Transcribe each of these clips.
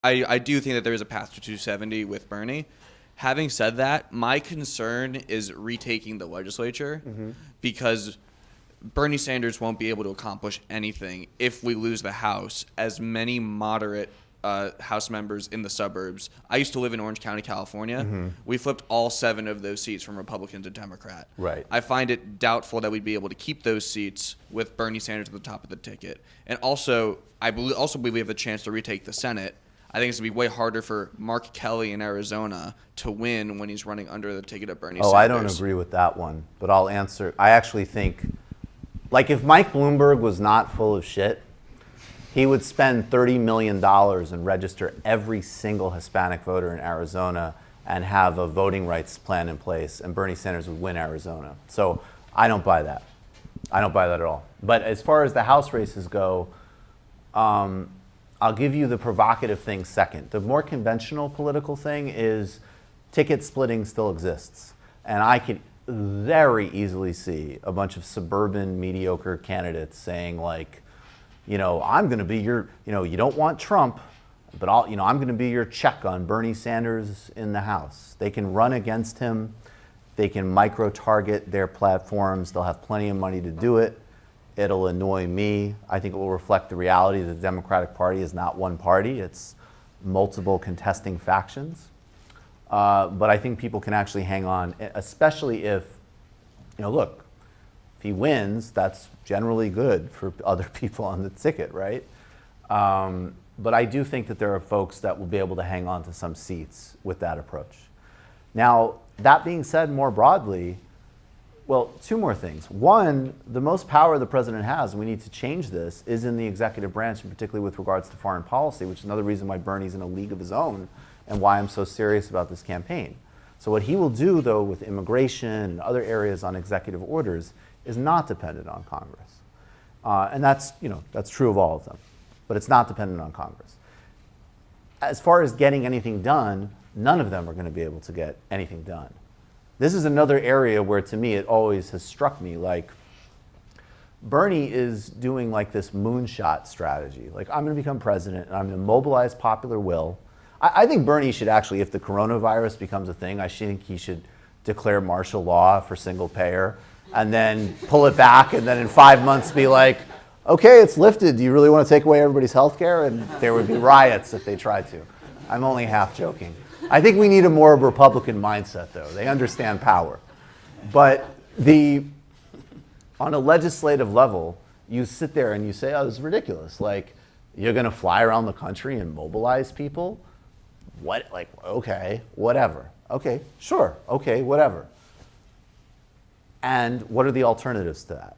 I do think that there is a path to 270 with Bernie. Having said that, my concern is retaking the legislature because Bernie Sanders won't be able to accomplish anything if we lose the House, as many moderate House members in the suburbs. I used to live in Orange County, California. We flipped all 7 of those seats from Republican to Democrat. Right. I find it doubtful that we'd be able to keep those seats with Bernie Sanders at the top of the ticket. And also, I believe we have the chance to retake the Senate. I think it's going to be way harder for Mark Kelly in Arizona to win when he's running under the ticket of Bernie Sanders. I don't agree with that one, but I'll answer. I actually think, like, if Mike Bloomberg was not full of shit, he would spend $30 million and register every single Hispanic voter in Arizona and have a voting rights plan in place, and Bernie Sanders would win Arizona. So I don't buy that. I don't buy that at all. But as far as the House races go, I'll give you the provocative thing second. The more conventional political thing is ticket splitting still exists. And I could very easily see a bunch of suburban mediocre candidates saying, like, I'm going to be your, you don't want Trump, but I'm going to be your check on Bernie Sanders in the House. They can run against him. They can micro-target their platforms. They'll have plenty of money to do it. It'll annoy me. I think it will reflect the reality that the Democratic Party is not one party. It's multiple contesting factions. But I think people can actually hang on, especially if, look, if he wins, that's generally good for other people on the ticket, right? But I do think that there are folks that will be able to hang on to some seats with that approach. Now, that being said more broadly, well, 2 more things. One, the most power the president has, and we need to change this, is in the executive branch, and particularly with regards to foreign policy, which is another reason why Bernie's in a league of his own and why I'm so serious about this campaign. So what he will do, though, with immigration and other areas on executive orders is not dependent on Congress. And that's true of all of them. But it's not dependent on Congress. As far as getting anything done, none of them are going to be able to get anything done. This is another area where, to me, it always has struck me, like, Bernie is doing like this moonshot strategy. Like, I'm going to become president and I'm going to mobilize popular will. I think Bernie should actually, if the coronavirus becomes a thing, I think he should declare martial law for single payer and then pull it back and then in 5 months be like, okay, it's lifted. Do you really want to take away everybody's health care? And there would be riots if they tried to. I'm only half joking. I think we need a more Republican mindset, though. They understand power. But on a legislative level, you sit there and you say, oh, this is ridiculous. Like, you're going to fly around the country and mobilize people? What? Like, okay, whatever. Okay, sure. Okay, whatever. And what are the alternatives to that?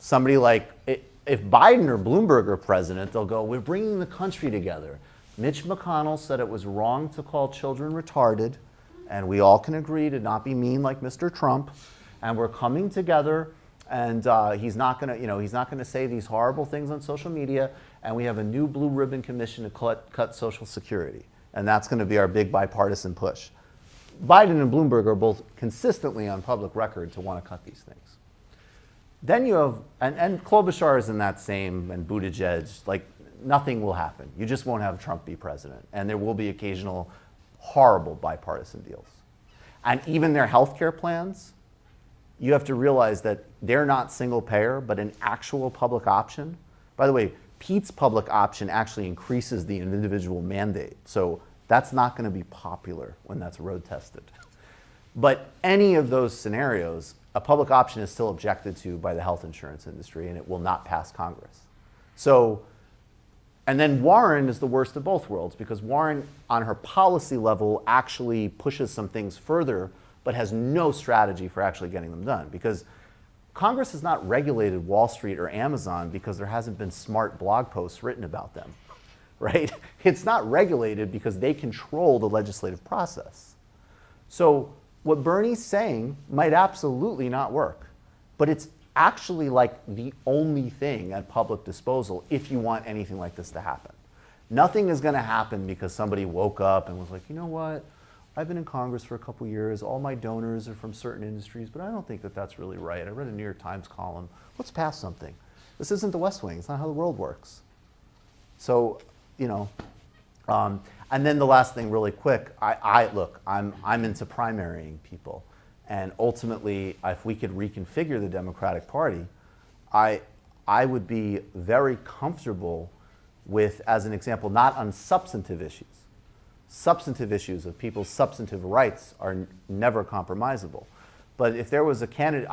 Somebody like, if Biden or Bloomberg are president, they'll go, we're bringing the country together. Mitch McConnell said it was wrong to call children retarded, and we all can agree to not be mean like Mr. Trump. And we're coming together, and he's not going to say these horrible things on social media. And we have a new blue ribbon commission to cut Social Security, and that's going to be our big bipartisan push. Biden and Bloomberg are both consistently on public record to want to cut these things. Then you have, and Klobuchar is in that same, and Buttigieg, like, nothing will happen. You just won't have Trump be president. And there will be occasional horrible bipartisan deals. And even their health care plans, you have to realize that they're not single payer, but an actual public option. By the way, Pete's public option actually increases the individual mandate. So that's not going to be popular when that's road tested. But any of those scenarios, a public option is still objected to by the health insurance industry, and it will not pass Congress. So, and then Warren is the worst of both worlds, because Warren, on her policy level, actually pushes some things further, but has no strategy for actually getting them done. Because Congress has not regulated Wall Street or Amazon because there hasn't been smart blog posts written about them, right? It's not regulated because they control the legislative process. So what Bernie's saying might absolutely not work, but it's actually like the only thing at public disposal if you want anything like this to happen. Nothing is going to happen because somebody woke up and was like, you know what, I've been in Congress for a couple years, all my donors are from certain industries, but I don't think that that's really right. I read a New York Times column, let's pass something. This isn't the West Wing, it's not how the world works. So, And then the last thing, really quick, I'm into primarying people, and ultimately, if we could reconfigure the Democratic Party, I would be very comfortable with, as an example, not on substantive issues. Substantive issues of people's substantive rights are never compromisable. But if there was a candidate,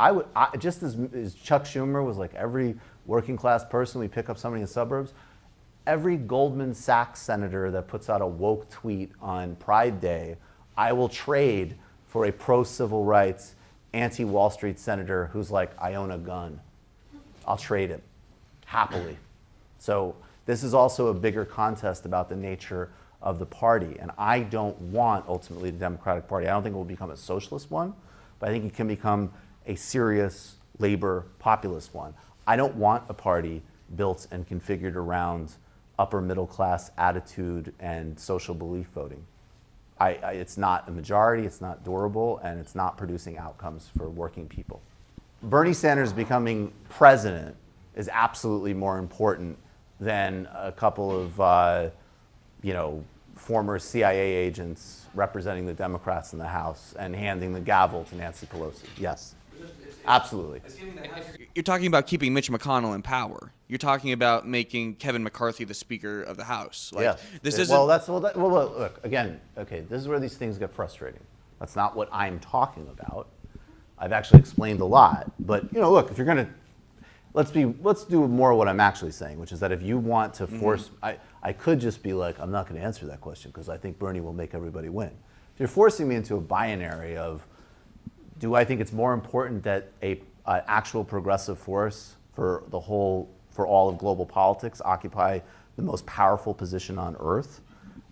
just as Chuck Schumer was like every working class person, we pick up somebody in the suburbs, every Goldman Sachs senator that puts out a woke tweet on Pride Day, I will trade for a pro-civil rights, anti-Wall Street senator who's like, I own a gun. I'll trade him, happily. So this is also a bigger contest about the nature of the party. And I don't want, ultimately, the Democratic Party, I don't think it will become a socialist one, but I think it can become a serious labor populist one. I don't want a party built and configured around upper middle class attitude and social belief voting. It's not a majority, it's not durable, and it's not producing outcomes for working people. Bernie Sanders becoming president is absolutely more important than a couple of former CIA agents representing the Democrats in the House and handing the gavel to Nancy Pelosi. Yes, absolutely. You're talking about keeping Mitch McConnell in power. You're talking about making Kevin McCarthy the Speaker of the House. Like, yes. This isn't. Look, again, okay, this is where these things get frustrating. That's not what I'm talking about. I've actually explained a lot. But, look, if you're going to, let's do more of what I'm actually saying, which is that if you want to force, I could just be like, I'm not going to answer that question because I think Bernie will make everybody win. If you're forcing me into a binary of, do I think it's more important that an actual progressive force for all of global politics occupy the most powerful position on earth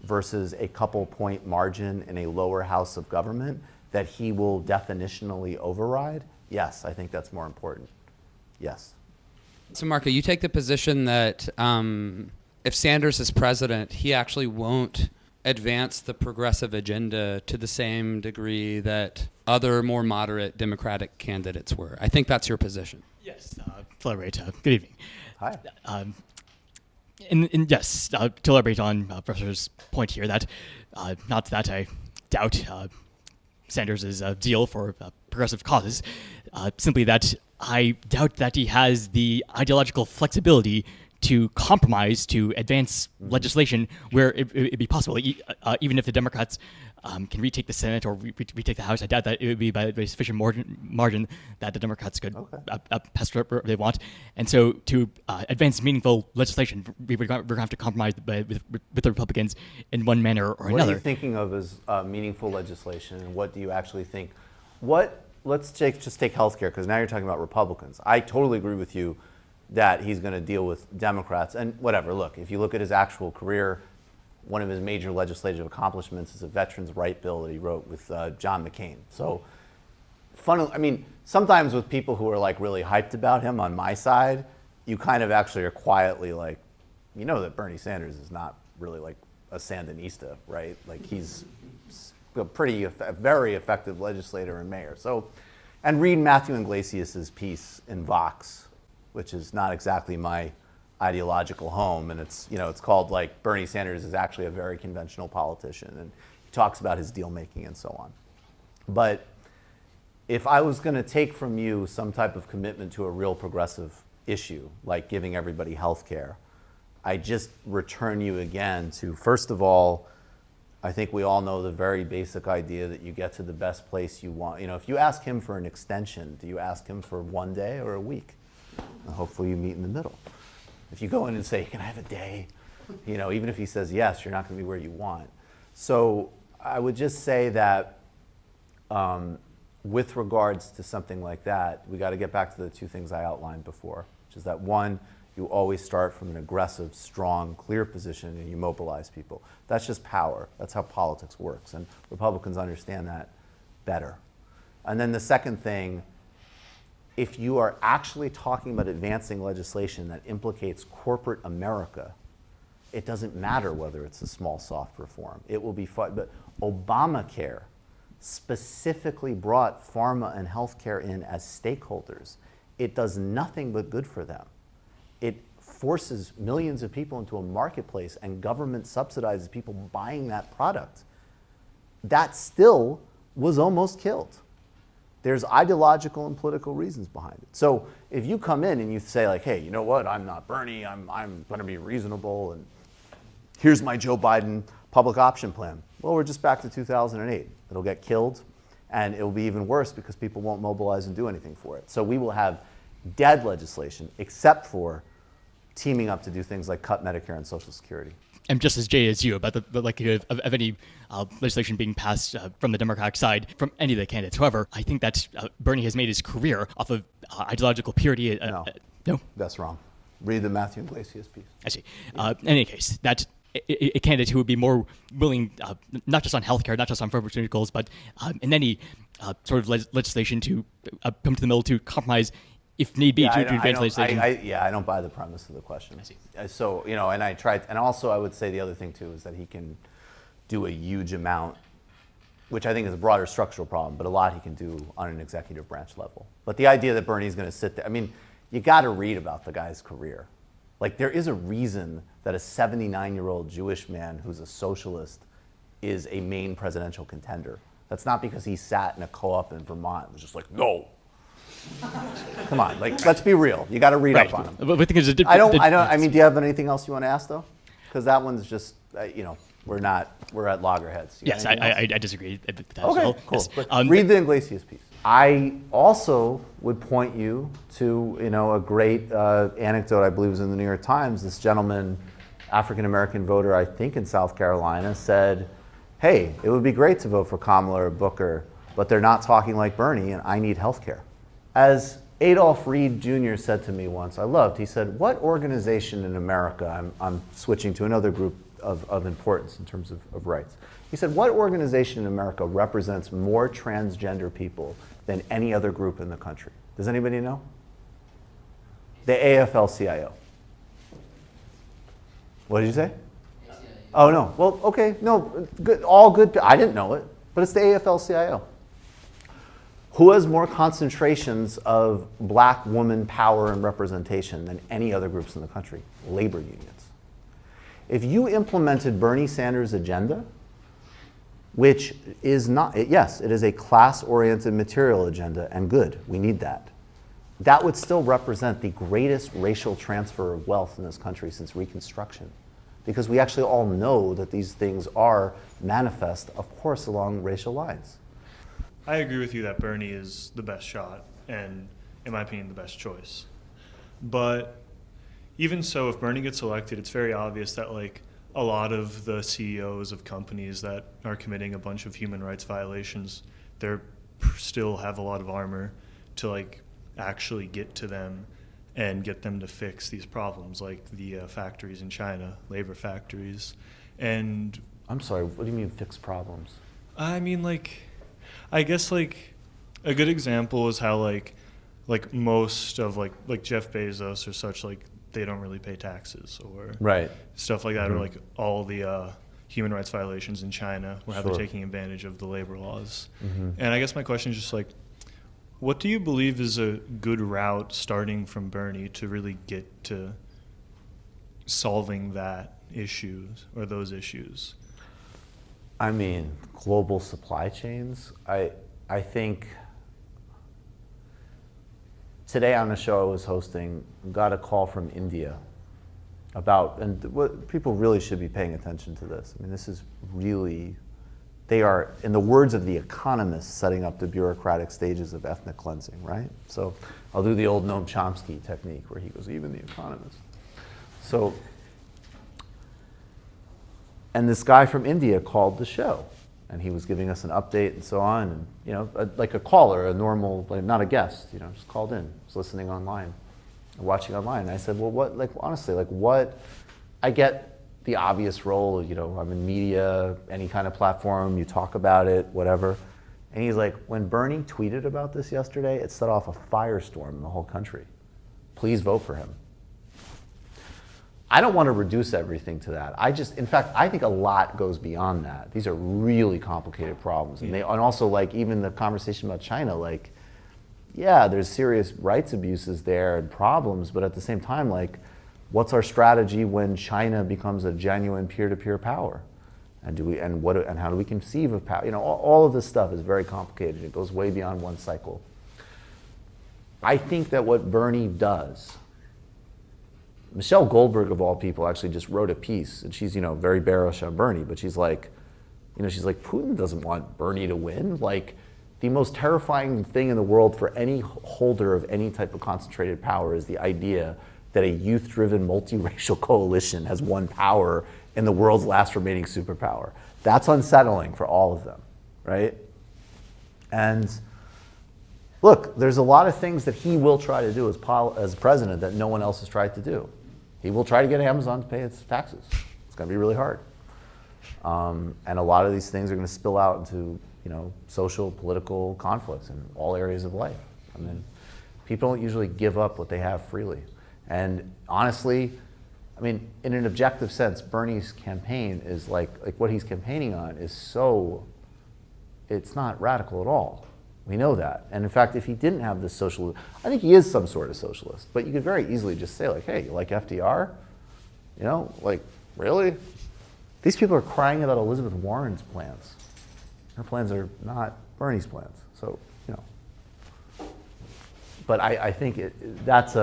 versus a couple point margin in a lower house of government that he will definitionally override? Yes, I think that's more important. Yes. So, Marco, you take the position that if Sanders is president, he actually won't advance the progressive agenda to the same degree that other more moderate Democratic candidates were. I think that's your position. Yes, Tolerate. Good evening. Hi. Yes, to elaborate on Professor's point here, that not that I doubt Sanders' zeal for progressive causes, simply that I doubt that he has the ideological flexibility to compromise, to advance legislation where it'd be possible, even if the Democrats can retake the Senate or retake the House. I doubt that it would be by a sufficient margin that the Democrats could pass whatever they want. And so to advance meaningful legislation, we're going to have to compromise with the Republicans in one manner or another. What are you thinking of as meaningful legislation, and what do you actually think? Let's just take healthcare, because now you're talking about Republicans. I totally agree with you that he's going to deal with Democrats and whatever. Look, if you look at his actual career, one of his major legislative accomplishments is a veterans' right bill that he wrote with John McCain. So, sometimes with people who are like really hyped about him on my side, you kind of actually are quietly like, that Bernie Sanders is not really like a Sandinista, right? Like he's a very effective legislator and mayor. So, and read Matthew Iglesias' piece in Vox, which is not exactly my ideological home, and it's called like Bernie Sanders is actually a very conventional politician, and he talks about his deal making and so on. But if I was going to take from you some type of commitment to a real progressive issue, like giving everybody health care, I just return you again to, first of all, I think we all know the very basic idea that you get to the best place you want. If you ask him for an extension, do you ask him for 1 day or a week? And hopefully you meet in the middle. If you go in and say, can I have a day? Even if he says yes, you're not going to be where you want. So I would just say that with regards to something like that, we got to get back to the two things I outlined before, which is that one, you always start from an aggressive, strong, clear position and you mobilize people. That's just power. That's how politics works. And Republicans understand that better. And then the second thing, if you are actually talking about advancing legislation that implicates corporate America, it doesn't matter whether it's a small, soft reform. It will be fun. But Obamacare specifically brought pharma and healthcare in as stakeholders. It does nothing but good for them. It forces millions of people into a marketplace and government subsidizes people buying that product, that still was almost killed. There's ideological and political reasons behind it. So if you come in and you say like, hey, you know what, I'm not Bernie, I'm going to be reasonable, and here's my Joe Biden public option plan. Well, we're just back to 2008. It'll get killed, and it'll be even worse because people won't mobilize and do anything for it. So we will have dead legislation, except for teaming up to do things like cut Medicare and Social Security. I'm just as jaded as you about the likelihood of any legislation being passed from the Democratic side from any of the candidates. However, I think that Bernie has made his career off of ideological purity. No, that's wrong. Read the Matthew Iglesias piece. I see. In any case, that a candidate who would be more willing, not just on healthcare, not just on pharmaceuticals, but in any sort of legislation to come to the middle to compromise, if need be, to advance legislation. I don't buy the premise of the question. I see. So, and I tried, and also I would say the other thing too is that he can do a huge amount, which I think is a broader structural problem, but a lot he can do on an executive branch level. But the idea that Bernie's going to sit there, I mean, you got to read about the guy's career. Like, there is a reason that a 79-year-old Jewish man who's a socialist is a main presidential contender. That's not because he sat in a co-op in Vermont and was just like, no. Come on, like, let's be real. You got to read up on him. But I think there's a I mean, do you have anything else you want to ask, though? Because that one's just, we're at loggerheads. Yes, I disagree with that as okay, well. cool. Yes. Read the Iglesias piece. I also would point you to, a great anecdote, I believe was in the New York Times. This gentleman, African-American voter, I think in South Carolina, said, hey, it would be great to vote for Kamala or Booker, but they're not talking like Bernie, and I need health care. As Adolph Reed Jr. said to me once, he said, what organization in America, I'm switching to another group of importance in terms of rights. He said, what organization in America represents more transgender people than any other group in the country? Does anybody know? The AFL-CIO. What did you say? Oh, no. Well, okay. No, good, all good. I didn't know it, but it's the AFL-CIO. Who has more concentrations of black woman power and representation than any other groups in the country? Labor unions. If you implemented Bernie Sanders' agenda, which is not, yes, it is a class-oriented material agenda, and good, we need that. That would still represent the greatest racial transfer of wealth in this country since Reconstruction, because we actually all know that these things are manifest, of course, along racial lines. I agree with you that Bernie is the best shot and, in my opinion, the best choice. But even so, if Bernie gets elected, it's very obvious that a lot of the CEOs of companies that are committing a bunch of human rights violations, they still have a lot of armor to actually get to them and get them to fix these problems, like the factories in China, labor factories. And I'm sorry, what do you mean fix problems? I mean, I guess a good example is how most of Jeff Bezos or such, they don't really pay taxes or right. Stuff like that, or all the human rights violations in China or how they're taking advantage of the labor laws. Mm-hmm. And I guess my question is just what do you believe is a good route starting from Bernie to really get to solving that issue or those issues? I mean, global supply chains. I think today on a show I was hosting, got a call from India about, and what people really should be paying attention to this. I mean, this is really, they are, in the words of The Economist, setting up the bureaucratic stages of ethnic cleansing, right? So I'll do the old Noam Chomsky technique where he goes, even The Economist. So, and this guy from India called the show, and he was giving us an update and so on, and like a caller, a normal, not a guest, just called in, was listening online, watching online. And I said, well, what, honestly, what, I get the obvious role, I'm in media, any kind of platform, you talk about it, whatever. And he's like, when Bernie tweeted about this yesterday, it set off a firestorm in the whole country. Please vote for him. I don't want to reduce everything to that. In fact, I think a lot goes beyond that. These are really complicated problems. And also even the conversation about China, there's serious rights abuses there and problems, but at the same time, What's our strategy when China becomes a genuine peer-to-peer power? And how do we conceive of power? All of this stuff is very complicated. It goes way beyond one cycle. I think that what Bernie does, Michelle Goldberg of all people actually just wrote a piece, and she's very bearish on Bernie, but she's like, Putin doesn't want Bernie to win. Like, the most terrifying thing in the world for any holder of any type of concentrated power is the idea that a youth-driven multiracial coalition has won power in the world's last remaining superpower. That's unsettling for all of them, right? And look, there's a lot of things that he will try to do as president that no one else has tried to do. He will try to get Amazon to pay its taxes. It's going to be really hard. And a lot of these things are going to spill out into social, political conflicts in all areas of life. I mean, people don't usually give up what they have freely. And honestly, I mean, in an objective sense, Bernie's campaign is like what he's campaigning on is it's not radical at all. We know that. And in fact, if he didn't have this socialist, I think he is some sort of socialist, but you could very easily just say like, hey, you like FDR? Really? These people are crying about Elizabeth Warren's plans. Her plans are not Bernie's plans. So, but I think that's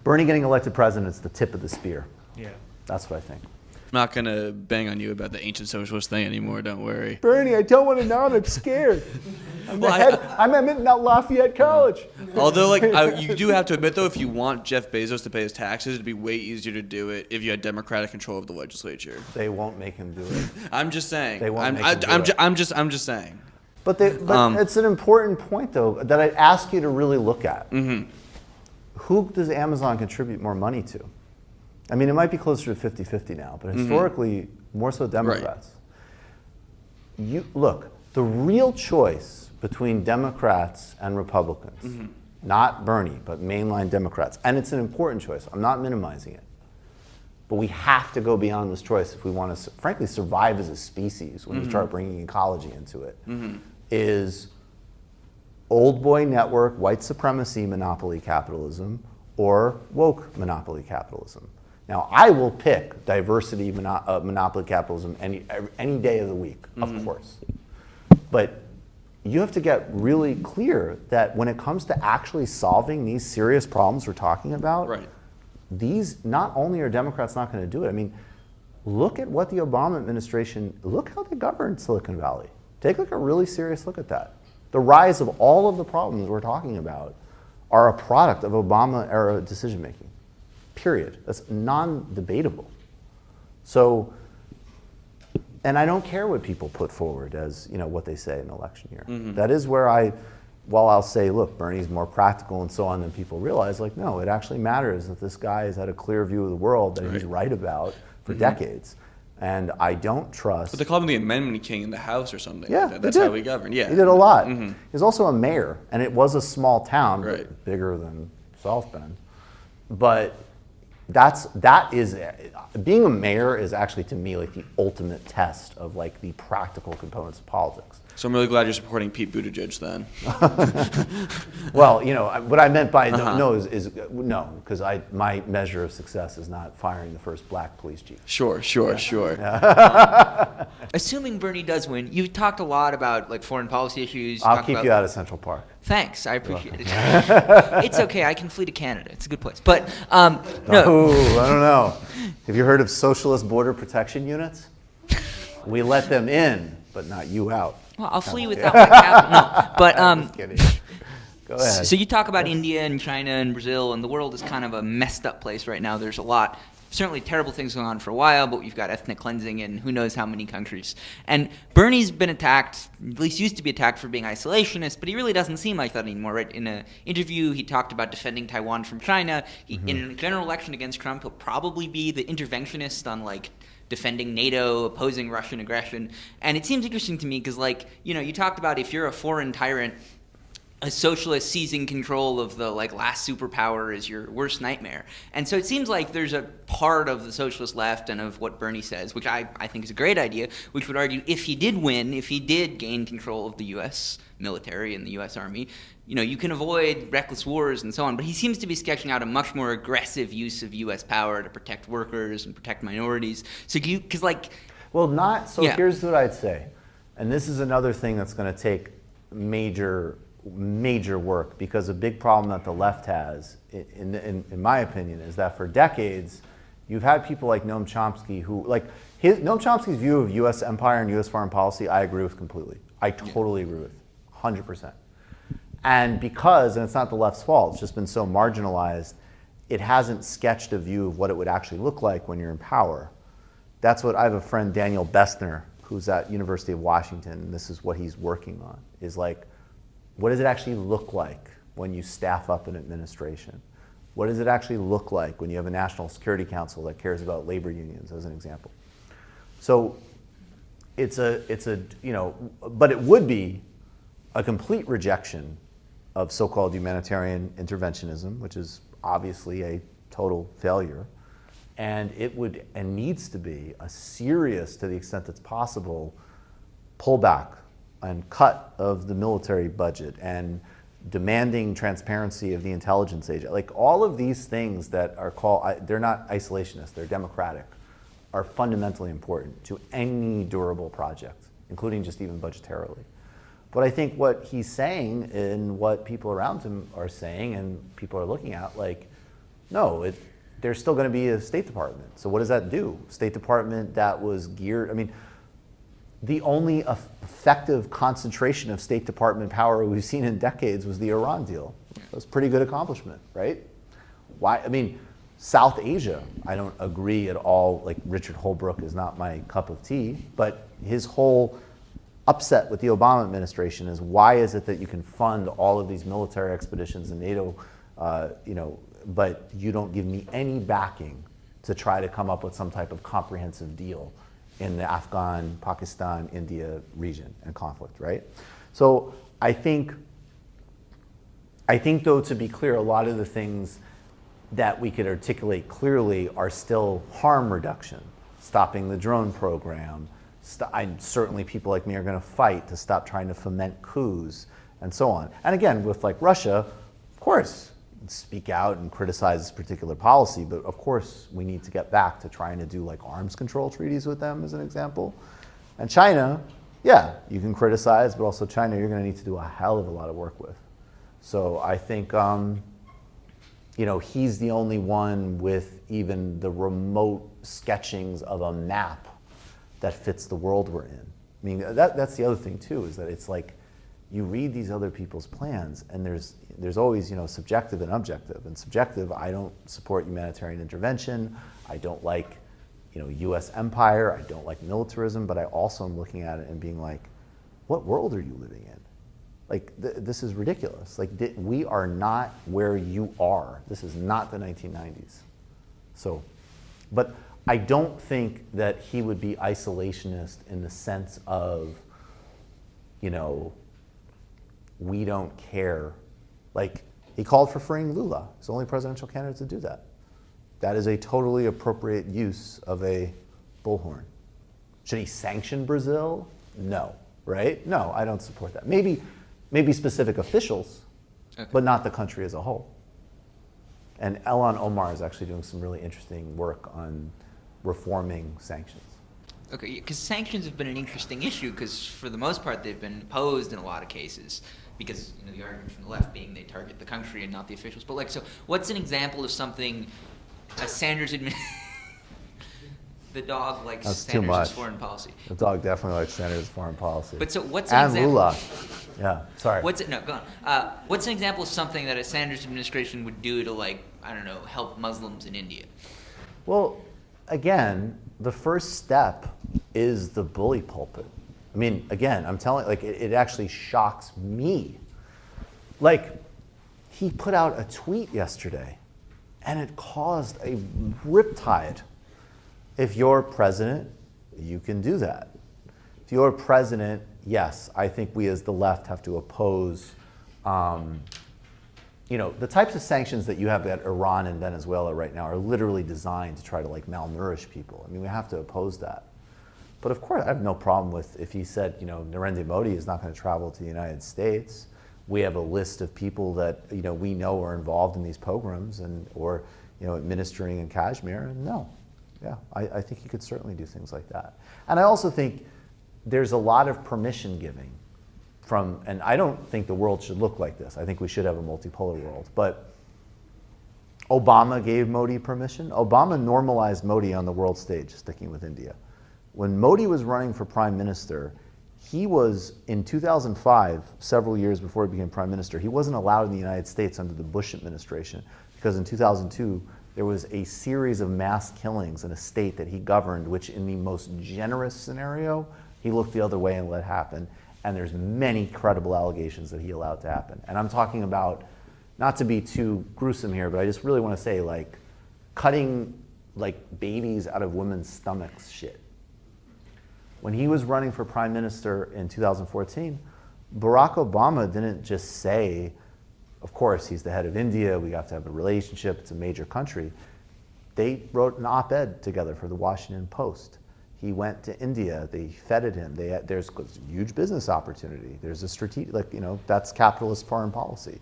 Bernie getting elected president is the tip of the spear. Yeah. That's what I think. I'm not going to bang on you about the ancient socialist thing anymore, don't worry. Bernie, I don't want to know. I'm scared. I'm at Lafayette College. Although, you do have to admit, though, if you want Jeff Bezos to pay his taxes, it'd be way easier to do it if you had Democratic control of the legislature. They won't make him do it. I'm just saying. They won't make him do it. I'm just saying. But it's an important point, though, that I'd ask you to really look at. Mm-hmm. Who does Amazon contribute more money to? I mean, it might be closer to 50-50 now, but historically, more so Democrats. Right. Look, the real choice between Democrats and Republicans, not Bernie, but mainline Democrats, and it's an important choice. I'm not minimizing it. But we have to go beyond this choice if we want to, frankly, survive as a species when we start bringing ecology into it, is old boy network, white supremacy monopoly capitalism, or woke monopoly capitalism. Now, I will pick diversity monopoly capitalism any day of the week, of course. But you have to get really clear that when it comes to actually solving these serious problems we're talking about, right. These, not only are Democrats not going to do it, I mean, look at what the Obama administration, look how they governed Silicon Valley. Take a really serious look at that. The rise of all of the problems we're talking about are a product of Obama-era decision-making, period. That's non-debatable. So, and I don't care what people put forward as, what they say in election year. That is where while I'll say, look, Bernie's more practical and so on than people realize, no, it actually matters that this guy has had a clear view of the world that he's right about for decades. And I don't trust. But they called him the Amendment King in the House or something. Yeah, like that. That's how he governed. Yeah, he did a lot. He was also a mayor, and it was a small town, right. but bigger than South Bend. But that is being a mayor is actually, to me, the ultimate test of the practical components of politics. So I'm really glad you're supporting Pete Buttigieg then. Well, what I meant by no is no, because my measure of success is not firing the first black police chief. Sure. Assuming Bernie does win, you've talked a lot about foreign policy issues. I'll keep you out of Central Park. Thanks, I appreciate it. It's okay, I can flee to Canada. It's a good place. But no. Oh, I don't know. Have you heard of socialist border protection units? We let them in, but not you out. Well, I'll flee without my capital. No, but Just kidding. Go ahead. So you talk about India and China and Brazil, and the world is kind of a messed up place right now. There's a lot, certainly terrible things going on for a while, but we've got ethnic cleansing in who knows how many countries. And Bernie's been attacked, at least used to be attacked for being isolationist, but he really doesn't seem like that anymore, right? In an interview, he talked about defending Taiwan from China. In a general election against Trump, he'll probably be the interventionist on defending NATO, opposing Russian aggression. And it seems interesting to me because, you talked about if you're a foreign tyrant, a socialist seizing control of the like last superpower is your worst nightmare. And so it seems like there's a part of the socialist left and of what Bernie says, which I think is a great idea, which would argue if he did win, if he did gain control of the U.S. military and the U.S. Army, you know, you can avoid reckless wars and so on. But he seems to be sketching out a much more aggressive use of U.S. power to protect workers and protect minorities. So because like... Well, not, so Yeah. here's what I'd say. And this is another thing that's going to take major work, because a big problem that the left has, in my opinion, is that for decades, you've had people like Noam Chomsky who, like, Noam Chomsky's view of U.S. empire and U.S. foreign policy, I agree with completely. I totally agree with, 100%. And because, and it's not the left's fault, it's just been so marginalized, it hasn't sketched a view of what it would actually look like when you're in power. That's what, I have a friend, Daniel Bessner, who's at University of Washington, and this is what he's working on, is like, what does it actually look like when you staff up an administration? What does it actually look like when you have a National Security Council that cares about labor unions, as an example? So it's a, you know, but it would be a complete rejection of so-called humanitarian interventionism, which is obviously a total failure. And it would, and needs to be, a serious, to the extent that's possible, pullback and cut of the military budget and demanding transparency of the intelligence agent. Like all of these things that are called, they're not isolationist, they're democratic, are fundamentally important to any durable project, including just even budgetarily. But I think what he's saying and what people around him are saying and people are looking at, like, no, there's still going to be a State Department. So what does that do? State Department that was geared, I mean, the only effective concentration of State Department power we've seen in decades was the Iran deal. That was a pretty good accomplishment, right? Why? I mean, South Asia, I don't agree at all. Like Richard Holbrooke is not my cup of tea, but his whole upset with the Obama administration is why is it that you can fund all of these military expeditions in NATO, you know, but you don't give me any backing to try to come up with some type of comprehensive deal in the Afghan, Pakistan, India region and conflict, right? So I think though, to be clear, a lot of the things that we could articulate clearly are still harm reduction, stopping the drone program. Certainly people like me are gonna fight to stop trying to foment coups and so on. And again, with like Russia, of course, speak out and criticize this particular policy, but of course we need to get back to trying to do like arms control treaties with them as an example. And China, yeah, you can criticize, but also China you're gonna need to do a hell of a lot of work with. So I think, you know, he's the only one with even the remote sketchings of a map that fits the world we're in. I mean, that's the other thing too, is that it's like, you read these other people's plans and there's always, you know, subjective and objective. And subjective, I don't support humanitarian intervention. I don't like, you know, US empire. I don't like militarism, but I also am looking at it and being like, what world are you living in? Like, this is ridiculous. Like, we are not where you are. This is not the 1990s. So, but I don't think that he would be isolationist in the sense of, you know, we don't care. Like, he called for freeing Lula. He's the only presidential candidate to do that. That is a totally appropriate use of a bullhorn. Should he sanction Brazil? No, right? No, I don't support that. Maybe specific officials, okay, but not the country as a whole. And Elon Omar is actually doing some really interesting work on reforming sanctions. Okay, because sanctions have been an interesting issue because for the most part they've been opposed in a lot of cases because, you know, the argument from the left being they target the country and not the officials. But like, so what's an example of something a Sanders the dog likes That's Sanders' foreign policy. The dog definitely likes Sanders' foreign policy. But so what's an example? Lula. Yeah, sorry. Go on. What's an example of something that a Sanders administration would do to, like, I don't know, help Muslims in India? Well, again, the first step is the bully pulpit. I mean, again, I'm telling, like, it actually shocks me. Like, he put out a tweet yesterday, and it caused a riptide. If you're president, you can do that. If you're president, yes, I think we as the left have to oppose The types of sanctions that you have at Iran and Venezuela right now are literally designed to try to like malnourish people. I mean, we have to oppose that. But of course, I have no problem with if he said, Narendra Modi is not going to travel to the United States. We have a list of people that we know are involved in these pogroms or administering in Kashmir. And no, yeah, I think he could certainly do things like that. And I also think there's a lot of permission giving and I don't think the world should look like this. I think we should have a multipolar world. But Obama gave Modi permission. Obama normalized Modi on the world stage, sticking with India. When Modi was running for prime minister, he was, in 2005, several years before he became prime minister, he wasn't allowed in the United States under the Bush administration because in 2002, there was a series of mass killings in a state that he governed, which in the most generous scenario, he looked the other way and let happen. And there's many credible allegations that he allowed to happen. And I'm talking about, not to be too gruesome here, but I just really want to say cutting babies out of women's stomachs shit. When he was running for prime minister in 2014, Barack Obama didn't just say, of course, he's the head of India, we have to have a relationship, it's a major country. They wrote an op-ed together for the Washington Post. He went to India, they feted him, there's a huge business opportunity, there's a strategic, that's capitalist foreign policy.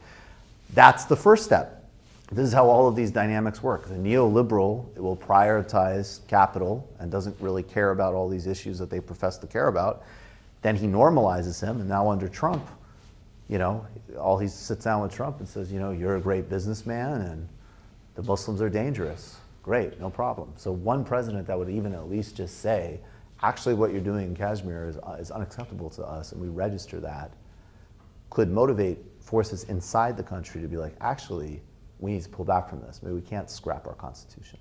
That's the first step. This is how all of these dynamics work. The neoliberal will prioritize capital and doesn't really care about all these issues that they profess to care about. Then he normalizes him, and now under Trump, he sits down with Trump and says, you're a great businessman and the Muslims are dangerous. Great, no problem. So one president that would even at least just say, actually what you're doing in Kashmir is unacceptable to us and we register that, could motivate forces inside the country to be like, actually, we need to pull back from this. Maybe we can't scrap our constitution.